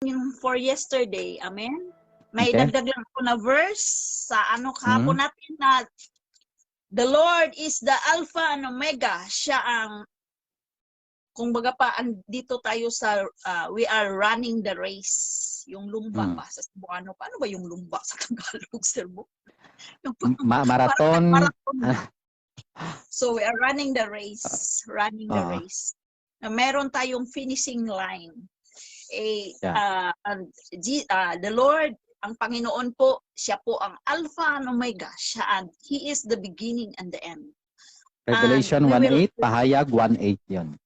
yung for yesterday. Amen? May Okay. dagdag lang po na verse sa kahapon natin na the Lord is the Alpha and Omega. Siya ang, kung baga pa, dito tayo sa, we are running the race. Yung lumba ba sa Cebuano. Paano ba yung lumba sa Tagalog, sir mo? Marathon. Marathon ba? So we are running the race. Running the race. Na meron tayong finishing line. The Lord, ang Panginoon po, siya po ang Alpha and Omega. He is the beginning and the end. Revelation 1:8, pahayag 1:8 yun.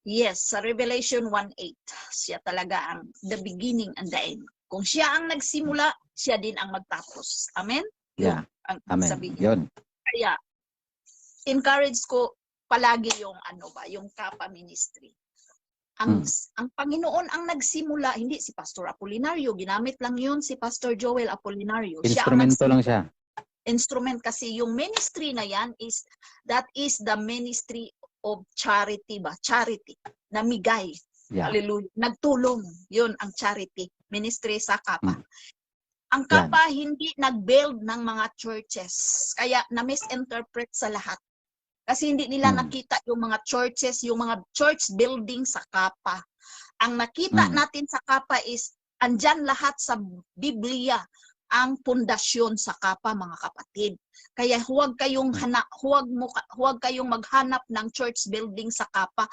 Yes, sa Revelation 1:8, siya talaga ang the beginning and the end. Kung siya ang nagsimula, siya din ang magtapos. Amen? Yeah. Ang Amen. sabihin. Yun. Kaya, encourage ko palagi yung yung Kappa Ministry. Ang Panginoon ang nagsimula, hindi si Pastor Apolinario, ginamit lang yun si Pastor Joel Apolinario. Instrumento lang siya. Instrument kasi yung ministry na yan that is the ministry of charity ba? Charity. Namigay. Yeah. Hallelujah. Nagtulong. Yun ang charity. Ministry sa Kappa. Ang Kappa hindi nag-build ng mga churches. Kaya na-misinterpret sa lahat. Kasi hindi nila nakita yung mga churches, yung mga church building sa Kappa. Ang nakita natin sa Kappa is, andyan lahat sa Biblia ang pundasyon sa Kappa, mga kapatid. Kaya huwag kayong maghanap ng church building sa Kappa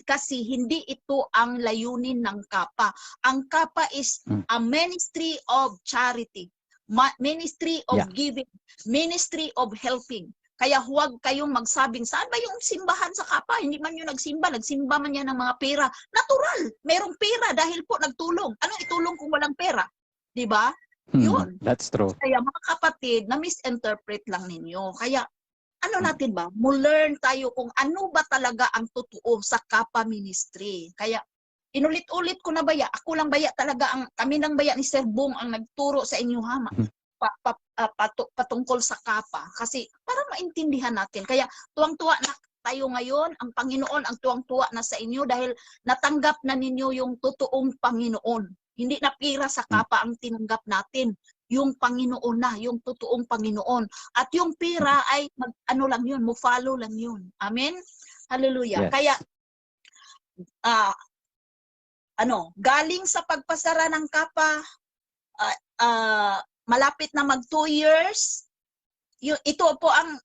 kasi hindi ito ang layunin ng Kappa. Ang Kappa is a ministry of charity, ministry of giving, ministry of helping. Kaya huwag kayong magsabing, saan ba yung simbahan sa Kappa? Hindi man yung nagsimba man yan ng mga pera. Natural, merong pera dahil po nagtulong. Anong itulong kung walang pera? Diba? Yun. That's true. Kaya mga kapatid, na-misinterpret lang ninyo. Kaya, natin ba? Learn tayo kung ano ba talaga ang totoo sa Kappa Ministry. Kaya, inulit-ulit ko na baya. Ako lang baya talaga, kami lang baya ni Sir Bong ang nagturo sa inyo, ha? Patungkol sa Kappa. Kasi, para maintindihan natin. Kaya, tuwang-tuwa na tayo ngayon, ang Panginoon ang tuwang-tuwa na sa inyo dahil natanggap na ninyo yung totoong Panginoon. Hindi na pira sa Kappa ang tinanggap natin. Yung Panginoon na, yung totoong Panginoon. At yung pira ay, lang yun, mo-follow lang yun. Amen? Hallelujah. Yes. Kaya, galing sa pagpasara ng Kappa, malapit na mag 2 years, ito po ang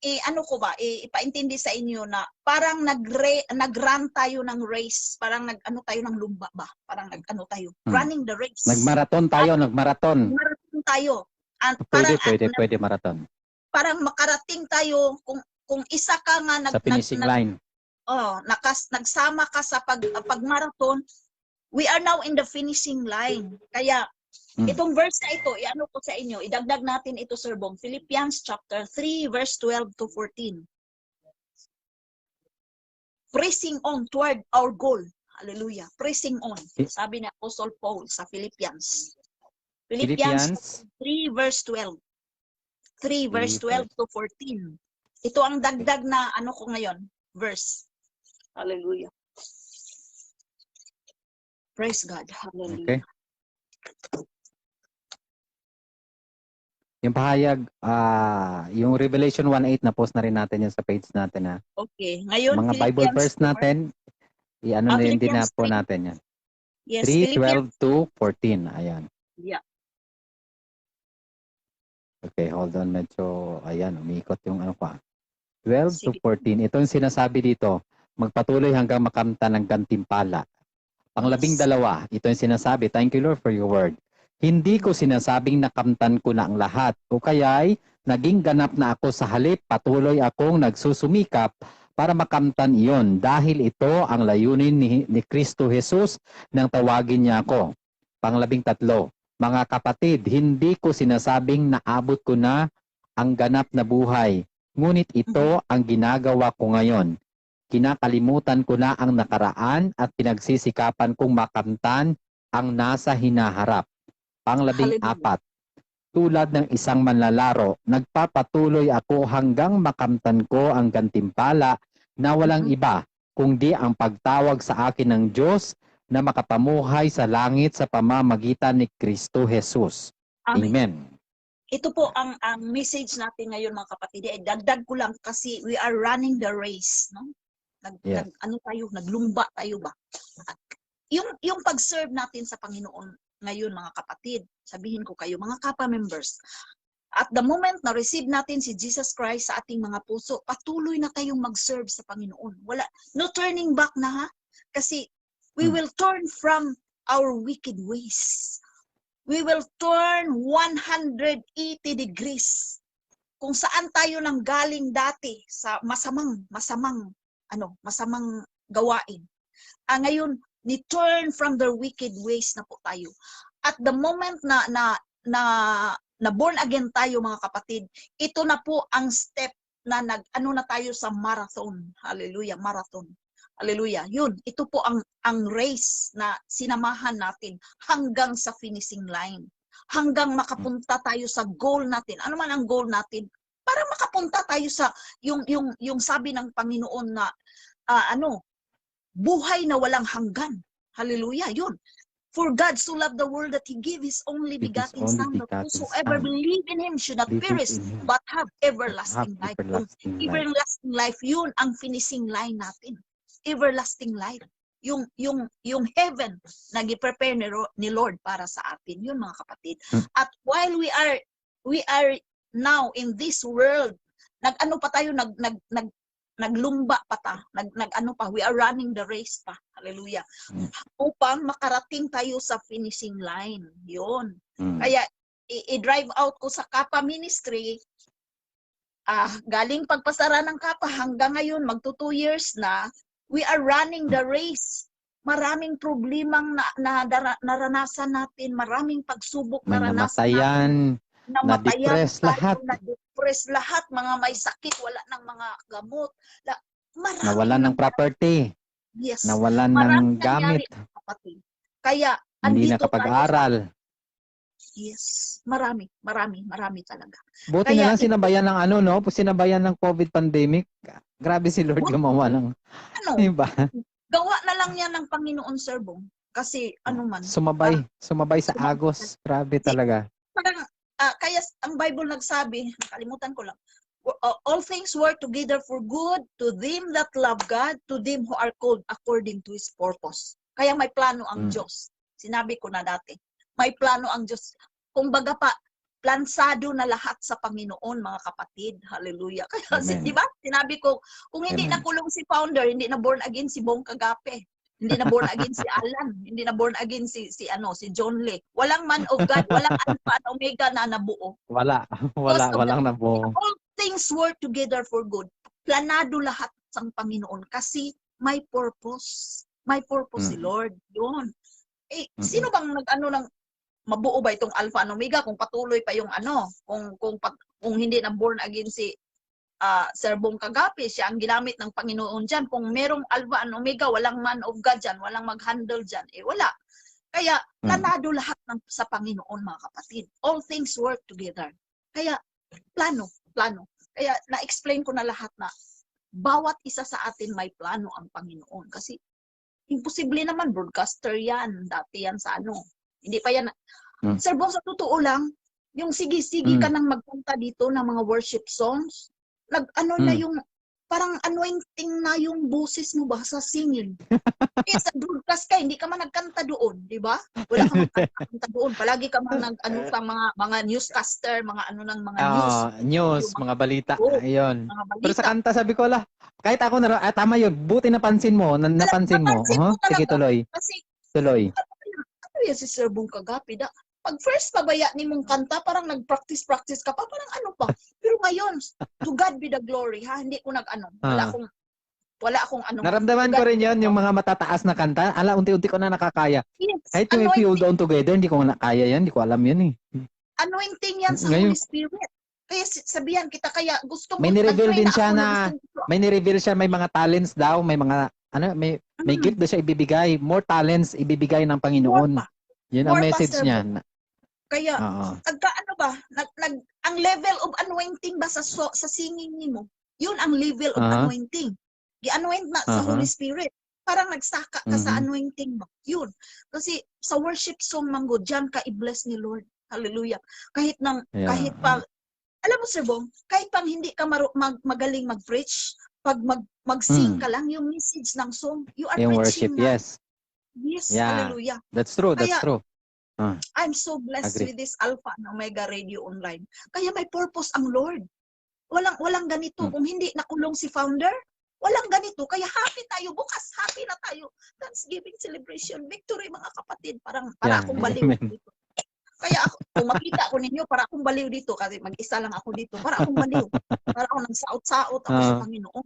ipaintindi sa inyo na parang nag-run tayo ng race, parang tayo ng lumba ba? Parang tayo, running the race. Nagmarathon tayo, nagmarathon. Marathon tayo. Pwede marathon. Parang makarating tayo kung isa ka nga sa finishing line. Nagsama ka sa pag-marathon, we are now in the finishing line. Kaya itong verse na ito, ko sa inyo, idagdag natin ito, Sir Bong. Philippians chapter 3, verse 12 to 14. Pressing on toward our goal. Hallelujah. Pressing on. Sabi ni Apostle Paul sa Philippians. Philippians 3, verse 12. 3, verse 12 to 14. Ito ang dagdag na ko ngayon, verse. Hallelujah. Praise God. Hallelujah. Okay. Yung pahayag, yung Revelation 1:8 na post na rin natin yan sa page natin, ha. Okay. Ngayon, mga Bible verse natin, din na po natin yan. Yes, 3:12 to 14. Ayan. Yeah. Okay, hold on. Medyo, umiikot yung 12 to 14. Ito yung sinasabi dito, magpatuloy hanggang makamtan ng gantimpala. Pang-12, ito yung sinasabi, thank you Lord for your word. Hindi ko sinasabing nakamtan ko na ang lahat, o kaya'y naging ganap na ako sa halip, patuloy akong nagsusumikap para makamtan iyon dahil ito ang layunin ni Kristo Jesus nang tawagin niya ako. Pang-13, mga kapatid, hindi ko sinasabing naabot ko na ang ganap na buhay, ngunit ito ang ginagawa ko ngayon. Kinakalimutan ko na ang nakaraan at pinagsisikapan kong makamtan ang nasa hinaharap. Pang-14, tulad ng isang manlalaro, nagpapatuloy ako hanggang makamtan ko ang gantimpala na walang iba, kundi ang pagtawag sa akin ng Diyos na makapamuhay sa langit sa pamamagitan ni Kristo Jesus. Amen. Amen. Ito po ang message natin ngayon mga kapatid. Dagdag ko lang kasi we are running the race, no? Yes. Naglumba tayo ba? At yung pag-serve natin sa Panginoon ngayon mga kapatid, sabihin ko kayo mga Kapa members, at the moment na receive natin si Jesus Christ sa ating mga puso, patuloy na tayong mag-serve sa Panginoon. No turning back na ha? Kasi we will turn from our wicked ways. We will turn 180 degrees. Kung saan tayo nang galing dati sa masamang gawain. Ngayon, ni turn from the wicked ways na po tayo. At the moment na born again tayo mga kapatid, ito na po ang step na na tayo sa marathon. Hallelujah, marathon. Hallelujah. Yun, ito po ang race na sinamahan natin hanggang sa finishing line. Hanggang makapunta tayo sa goal natin. Ano man ang goal natin? Para makapunta tayo sa yung sabi ng Panginoon na buhay na walang hanggan. Hallelujah. Yun. For God so loved the world that He gave His only begotten Son, that whosoever believe in Him should not perish, but have everlasting life. Everlasting life, yun ang finishing line natin. Everlasting life. Yung heaven na gi-prepare ni Lord para sa atin. Yun mga kapatid. At while we are now in this world, naglumba pa ta, we are running the race pa. Hallelujah. Upang makarating tayo sa finishing line. Yun. Kaya i-drive out ko sa Kapa Ministry, galing pagpasara ng Kapa hanggang ngayon, magto 2 years na, we are running the race. Maraming problemang naranasan natin, maraming pagsubok naranasan natin. Na-depress lahat. Na-depress lahat, mga may sakit, wala ng mga gamot. Nawalan ng property. Yes. Nawalan ng gamit. Kaya, hindi nakapag-aral. Yes. Marami talaga. Buti na lang sinabayan ng sinabayan ng COVID pandemic. Grabe si Lord gumawa ng diba? Gawa na lang yan ng Panginoon, Sir Bong. Kasi sumabay sa agos. Grabe talaga. Parang kaya ang Bible nagsabi, nakalimutan ko lang, all things work together for good to them that love God, to them who are called according to His purpose. Kaya may plano ang Diyos. Sinabi ko na dati, may plano ang Diyos. Kumbaga plansado na lahat sa Panginoon, mga kapatid. Hallelujah. Kaya, di ba? Sinabi ko, kung hindi nakulong si Founder, hindi na born again si Bong Kagape. Hindi na born again si Alan. Hindi na born again si John Lee. Walang man of God, walang Alpha and Omega na nabuo. Walang nabuo. All things work together for good. Planado lahat sa Panginoon kasi may purpose. May purpose si Lord. Yun. Sino bang ng mabuo ba itong Alpha and Omega kung patuloy pa yung kung hindi na born again si Sir Bong Kagape, siya ang ginamit ng Panginoon dyan. Kung merong Alpha and Omega, walang man of God dyan, walang mag-handle dyan, wala. Kaya, planado lahat sa Panginoon, mga kapatid. All things work together. Kaya, plano. Kaya, na-explain ko na lahat na bawat isa sa atin may plano ang Panginoon. Kasi, imposible naman, broadcaster yan. Dati yan sa Hindi pa yan. Sir Bong, sa totoo lang, yung sige-sige ka nang magpunta dito ng mga worship songs, na yung parang anointing na yung boses mo ba sa singing. Sa broadcast ka, hindi ka man nagkanta doon, di ba? Wala ka magkanta doon. Palagi ka man mga newscaster, mga news. News, mga balita. Ayun. Mga balita. Pero sa kanta, sabi ko kahit ako tama yun, buti napansin mo. Napansin mo. Sige, tuloy. Kasi, tuloy. Ano yan si Sir Bong Kagape? Pag first pabaya ni mong kanta, parang nag-practice ka pa, parang pa. Pero ngayon, to God be the glory, ha? Hindi ko wala akong Naramdaman ko rin yun, yung mga matataas na kanta. Unti-unti ko na nakakaya. Yes. Kahit yung Feel Down Together, hindi ko na kaya yan. Hindi ko alam yun eh. Anointing yan sa Holy Spirit. Kaya sabihan kita, kaya gusto mo. May nireveal din siya may mga talents daw, may mga, may gift daw siya ibibigay. More talents ibibigay ng Panginoon. Yun ang message niya. Kaya, ang level of anointing ba sa singing mo? Yun ang level of anointing. Gi-anoint na sa Holy Spirit. Parang nagsaka ka sa anointing mo. Yun. Kasi sa worship song manggo, diyan ka i-bless ni Lord. Hallelujah. Kahit kahit pa, alam mo Sir Bong, kahit pang hindi ka magaling mag-preach, pag mag-sing ka lang yung message ng song, you are yung preaching worship, na. yes. Yes, Yeah. hallelujah. That's true, that's Kaya, true. I'm so blessed Agree. with this Alpha and Omega Radio Online. Kaya may purpose ang Lord. Walang ganito. Kung hindi nakulong si founder, walang ganito. Kaya happy tayo. Bukas happy na tayo. Thanksgiving celebration, victory mga kapatid. Para akong baliw dito. Kaya kung makita ko ninyo, para akong baliw dito. Kasi mag-isa lang ako dito. Para akong baliw. Para akong nagsaot-saot ako sa Panginoon.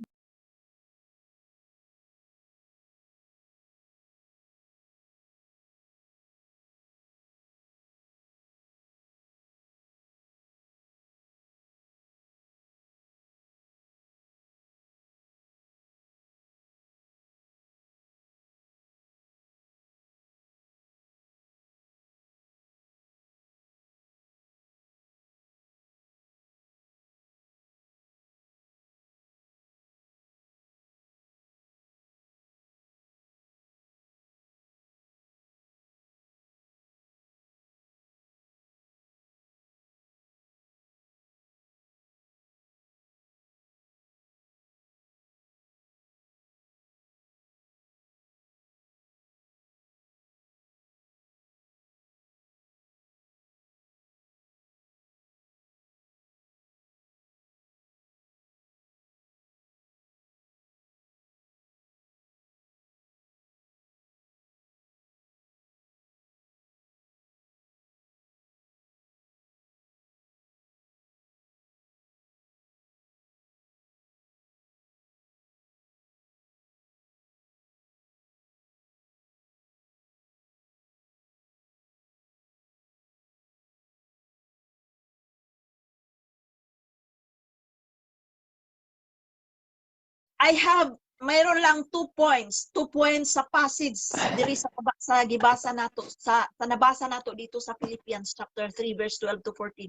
Mayroon lang 2 points. 2 points sa passage diri sa gibasa nato sa nabasa nato dito sa Philippians chapter 3 verse 12 to 14.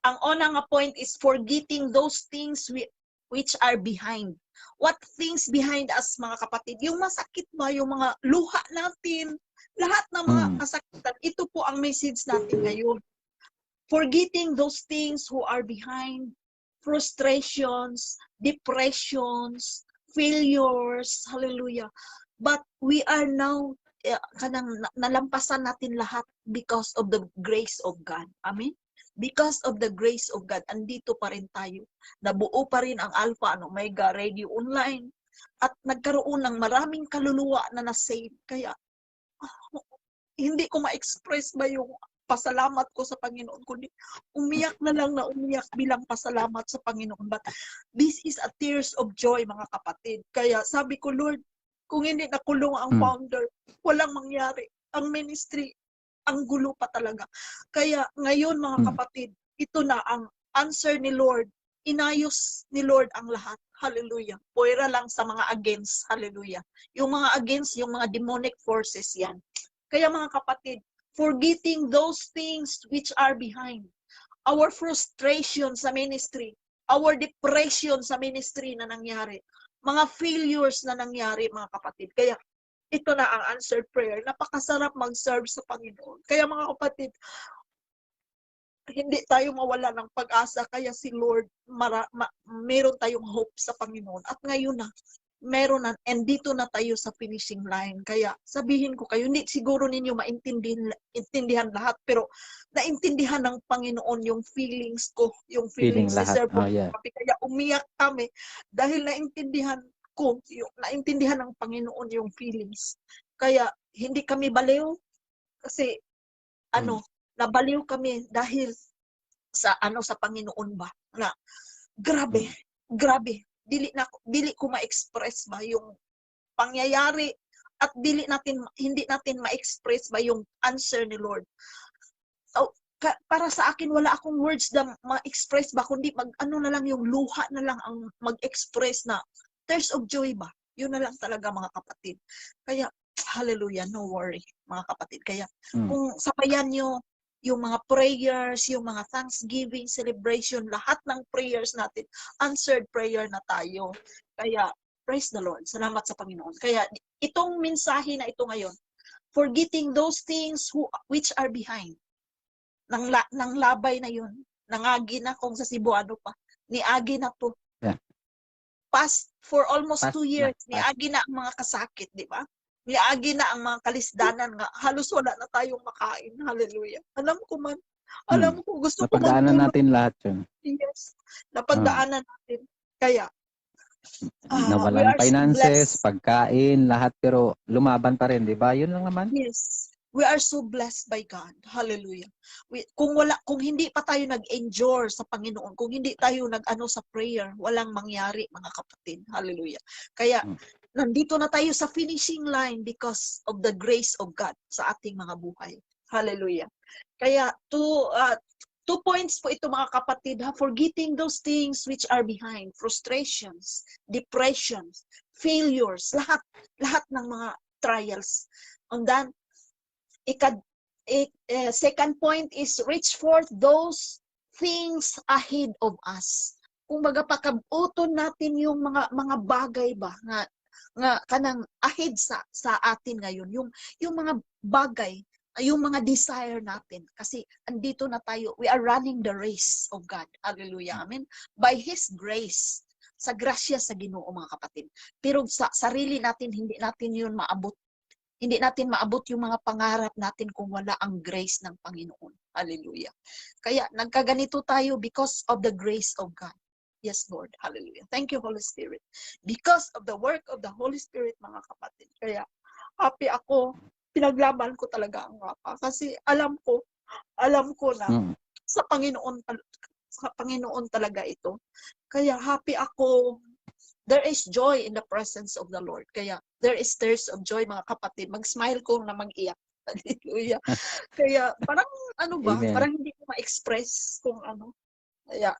Ang una nga point is forgetting those things which are behind. What things behind us mga kapatid? Yung masakit ba, yung mga luha natin, lahat ng mga kasakitan. Ito po ang message natin ngayon. Forgetting those things who are behind, frustrations, depressions, failures, hallelujah. But we are now, nalampasan natin lahat because of the grace of God. Amen? Because of the grace of God, andito pa rin tayo. Nabuo pa rin ang Alpha and Omega Radio Online. At nagkaroon ng maraming kaluluwa na na-save. Kaya, hindi ko ma-express ba yung pasalamat ko sa Panginoon, kundi umiyak na lang na umiyak bilang pasalamat sa Panginoon. But this is a tears of joy, mga kapatid. Kaya sabi ko, Lord, kung hindi nakulong ang founder, walang mangyari. Ang ministry, ang gulo pa talaga. Kaya ngayon, mga kapatid, ito na ang answer ni Lord. Inayos ni Lord ang lahat. Hallelujah. Puwera lang sa mga against. Hallelujah. Yung mga against, yung mga demonic forces yan. Kaya mga kapatid, forgetting those things which are behind. Our frustration sa ministry, our depression sa ministry na nangyari, mga failures na nangyari, mga kapatid. Kaya ito na ang answered prayer. Napakasarap mag-serve sa Panginoon. Kaya mga kapatid, hindi tayo mawala ng pag-asa. Kaya si Lord, meron tayong hope sa Panginoon. At ngayon na, meron na, and dito na tayo sa finishing line. Kaya sabihin ko kayo, hindi siguro ninyo maintindihan lahat, pero naintindihan ng Panginoon yung feelings ko, yung feelings ni Sir Paul. Kaya umiyak kami dahil naintindihan ng Panginoon yung feelings. Kaya hindi kami baliw kasi nabaliw kami dahil sa Panginoon ba na grabe dili ko ma-express ba yung pangyayari at hindi natin ma-express ba yung answer ni Lord. So, para sa akin wala akong words na ma-express ba kundi na lang yung luha na lang ang mag-express na tears of joy ba. Yun na lang talaga mga kapatid. Kaya hallelujah, no worry mga kapatid. Kaya kung sabayan nyo yung mga prayers, yung mga thanksgiving, celebration, lahat ng prayers natin, answered prayer na tayo. Kaya Praise the Lord. Salamat sa Panginoon. Kaya itong mensahe na ito ngayon, forgetting those things which are behind. Nang labay na yun. Nangagi na kung sa Cebuano pa. Niagi na to. Yeah. Past for almost Past 2 years, na, past. niagi na ang mga kasakit, di ba? Niagi na ang mga kalisdanan nga. Halos wala na tayong makain. Hallelujah. Alam ko man. Alam ko, gusto ko Napagdaanan magtulong. natin lahat yun. Yes. Napagdaanan natin. Kaya, we Nawalan are so finances, blessed. pagkain, lahat, pero lumaban pa rin, di ba? Yun lang naman. Yes. We are so blessed by God. Hallelujah. Kung hindi pa tayo nag-endure sa Panginoon, kung hindi tayo nag-ano sa prayer, walang mangyari, mga kapatid. Hallelujah. Kaya nandito na tayo sa finishing line because of the grace of God sa ating mga buhay. Hallelujah. Kaya 2 points po ito, mga kapatid, forgetting those things which are behind, frustrations, depressions, failures, lahat ng mga trials. And then, second point is reach forth those things ahead of us. Kung baga pakabuton natin yung mga bagay ba nga kanang ahead sa atin ngayon, yung mga bagay, yung mga desire natin, kasi andito na tayo, we are running the race of God. Hallelujah. Amen. By His grace, sa grasya sa Ginoo, mga kapatid. Pero sa sarili natin, hindi natin yun maabot. Hindi natin maabot yung mga pangarap natin kung wala ang grace ng Panginoon. Hallelujah. Kaya nagkaganito tayo because of the grace of God. Yes, Lord. Hallelujah. Thank you, Holy Spirit. Because of the work of the Holy Spirit, mga kapatid. Kaya happy ako. Pinaglaban ko talaga ang mapa. Kasi alam ko na sa Panginoon talaga ito. Kaya happy ako. There is joy in the presence of the Lord. Kaya there is tears of joy, mga kapatid. Mag-smile ko na mag-iyak. Hallelujah. Kaya parang ano ba? Amen. Parang hindi ko ma-express kung ano. Kaya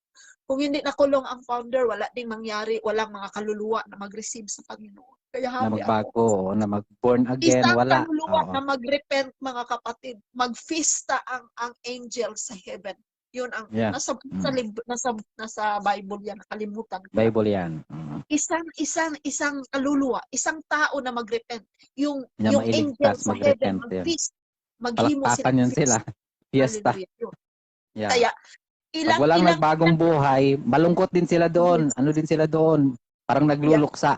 kung hindi nakulong ang founder, wala ding mangyari, walang mga kaluluwa na mag-receive sa Panginoon. Kaya Na happy ako. magbago, na mag-born again, Isang wala. kaluluwa Oo. na mag-repent, mga kapatid. Mag-fista ang angel sa heaven. Yun ang Yeah. nasa Bible yan, nakalimutan ko. Bible yan. Isang kaluluwa, isang tao na mag-repent. Yung angel mailigtas, sa heaven, mag-repent yan. mag-feast. Maghimo sila. Palakpakan yan sila. Fiesta. Hallelujah. Yun. Yeah. Kaya, Pag walang nagbagong buhay, malungkot din sila doon. Yes. Ano din sila doon? Parang nagluluksa.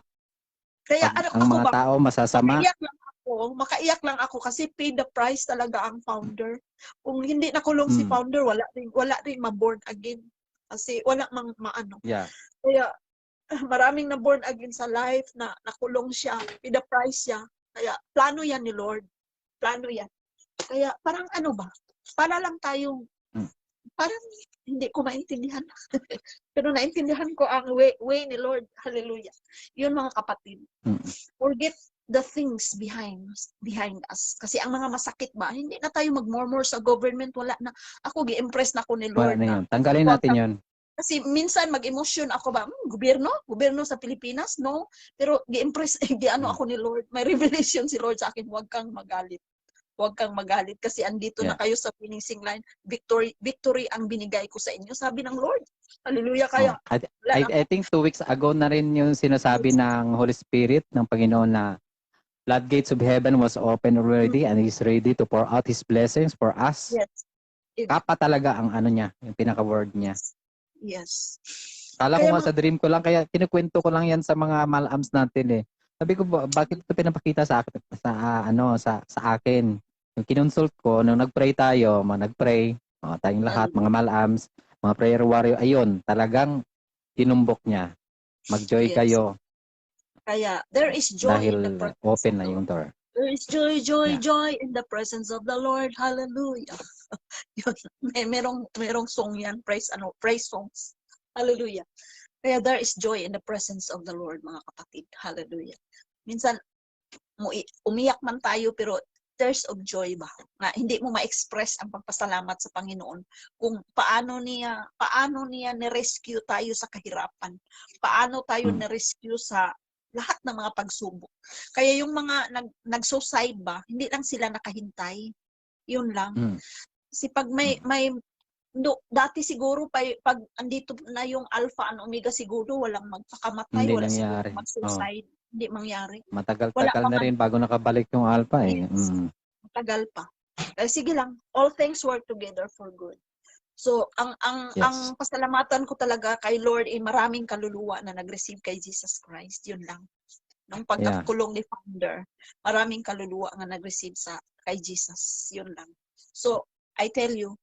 Kaya Pag ano, ang ako mga ba, tao masasama. makaiyak lang ako kasi pay the price talaga ang founder. Kung hindi nakulong si founder, wala rin ma-born again. Kasi wala maano. Yeah. Kaya maraming na born again sa life na nakulong siya, pay the price siya. Kaya plano yan ni Lord. Plano yan. Kaya parang ano ba? Para lang tayong parang hindi ko maintindihan. Pero naintindihan ko ang way ni Lord. Hallelujah. Yun, mga kapatid. Forget the things behind us. Kasi ang mga masakit ba, hindi na tayo mag-murmur sa government. Wala na. Ako, gi-impress na ako ni Lord. Wala na yun. Tanggalin natin yun. Kasi minsan mag-emotion ako ba, gobyerno sa Pilipinas, no? Pero gi-impress, gi-ano ako ni Lord. May revelation si Lord sa akin, huwag kang magalit. Huwag kang magalit kasi andito na kayo sa finishing line. Victory ang binigay ko sa inyo. Sabi ng Lord. Hallelujah. Kaya, I think 2 weeks ago na rin yung sinasabi ng Holy Spirit ng Panginoon na floodgates of heaven was open already and He's ready to pour out His blessings for us. Yes. Kapa talaga ang ano niya, yung pinaka-word niya. Yes. Kala ko nga sa dream ko lang, kaya kinukwento ko lang yan sa mga malams natin eh. Sabi ko, bakit ito pinapakita sa akin? Yung kinonsult ko, nung nag-pray tayo, nag-pray, tayong lahat, mga malams, mga prayer warrior, ayun, talagang tinumbok niya. Mag-joy kayo. Kaya, there is joy dahil in the presence open of na the yung door. There is joy, joy in the presence of the Lord. Hallelujah. merong song yan, praise songs. Hallelujah. Kaya there is joy in the presence of the Lord, mga kapatid. Hallelujah. Minsan, umiyak man tayo, pero tears of joy ba? Na hindi mo ma-express ang pagpasalamat sa Panginoon kung paano niya ni-rescue tayo sa kahirapan. Paano tayo ni-rescue sa lahat ng mga pagsubok. Kaya yung mga nag-suicide ba, hindi lang sila nakahintay. Yun lang. Kasi pag may dati siguro pag andito na yung Alpha and Omega, siguro walang magpakamatay, Hindi wala nangyari. siguro mag-suicide, hindi mangyari. Wala Matagal-tagal pa na man. rin bago nakabalik yung Alpha eh. Yes. Matagal pa. Sige lang, all things work together for good. So, ang Yes. pasalamatan ko talaga kay Lord, maraming kaluluwa na nag-receive kay Jesus Christ. Yun lang. Nung pagkakulong ni Founder, maraming kaluluwa nga nag-receive kay Jesus. Yun lang. So, I tell you,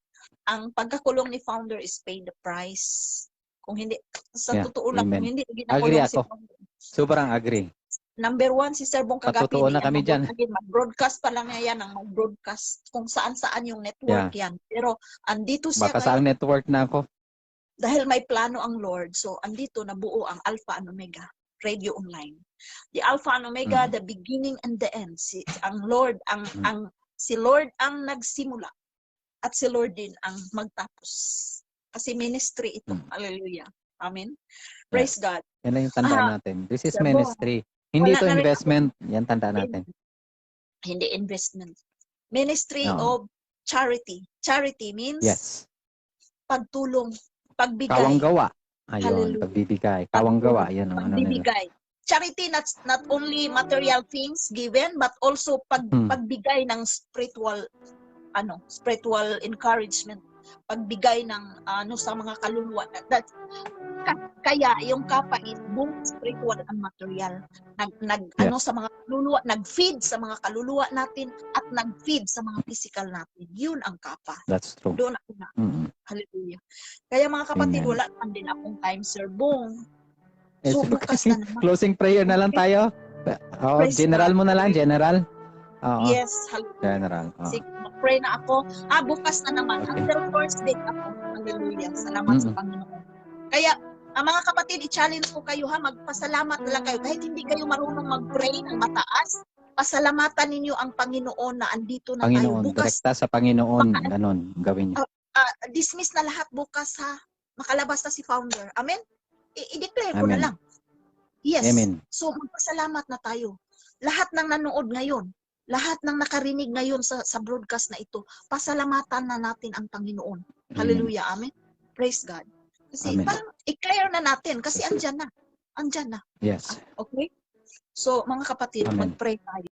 ang pagkakulong ni Founder is pay the price. Kung hindi, sa totoo lang, Amen. kung hindi Agree ginakulong si ako. Founder. Sobrang agree. Number one, si Sir Bong kagabi, Patotoo na kami dyan. mag-broadcast pa lang yan, ang mag-broadcast kung saan-saan yung network yan. Pero andito siya Baka sa network na ako. dahil may plano ang Lord. So andito nabuo ang Alpha and Omega Radio Online. The Alpha and Omega, the beginning and the end. Ang Lord, si Lord ang nagsimula at si Lord din ang magtapos. Kasi ministry ito. Hallelujah. Amen. Praise God. Yan lang yung tandaan natin. This is Sir ministry. Hindi ito investment. Yan tandaan natin. Hindi investment. Ministry of charity. Charity means pagtulong, pagbigay. Kawang-gawa. Ayun, Hallelujah. pagbibigay. Kawang-gawa. Yan ang ano nila. Pagbibigay. Charity, not only material things given, but also pagbigay ng spiritual encouragement, pagbigay ng sa mga kaluluwa. Kaya yung kapa is both spiritual and material. Sa mga kaluluwa, nag-feed sa mga kaluluwa natin at nag-feed sa mga physical natin. Yun ang kapa. That's true. Doon ako na. Hallelujah. Kaya mga kapatid, wala man din akong time, Sir Bong. So, bukas na naman. Closing prayer na lang tayo. General mo na lang, general. Yes, general. Sige, mag-pray na ako. Bukas na naman. Until Thursday ako. Hallelujah. Salamat sa Panginoon. Kaya, mga kapatid, i-challenge ko kayo magpasalamat na lang kayo. Kahit hindi kayo marunong mag-pray ng mataas, pasalamatan ninyo ang Panginoon na andito na Panginoon, tayo. Bukas, direkta sa Panginoon, ganon, gawin niyo. Dismiss na lahat bukas makalabas na si Founder. Amen? I-declare ko na lang. Yes. Amen. So, magpasalamat na tayo. Lahat ng nanood ngayon, lahat ng nakarinig ngayon sa broadcast na ito, pasalamatan na natin ang Panginoon. Hallelujah. Amen. Praise God. Kasi parang i-clear na natin kasi andyan na. Andyan na. Yes. Okay? So, mga kapatid, mag-pray tayo.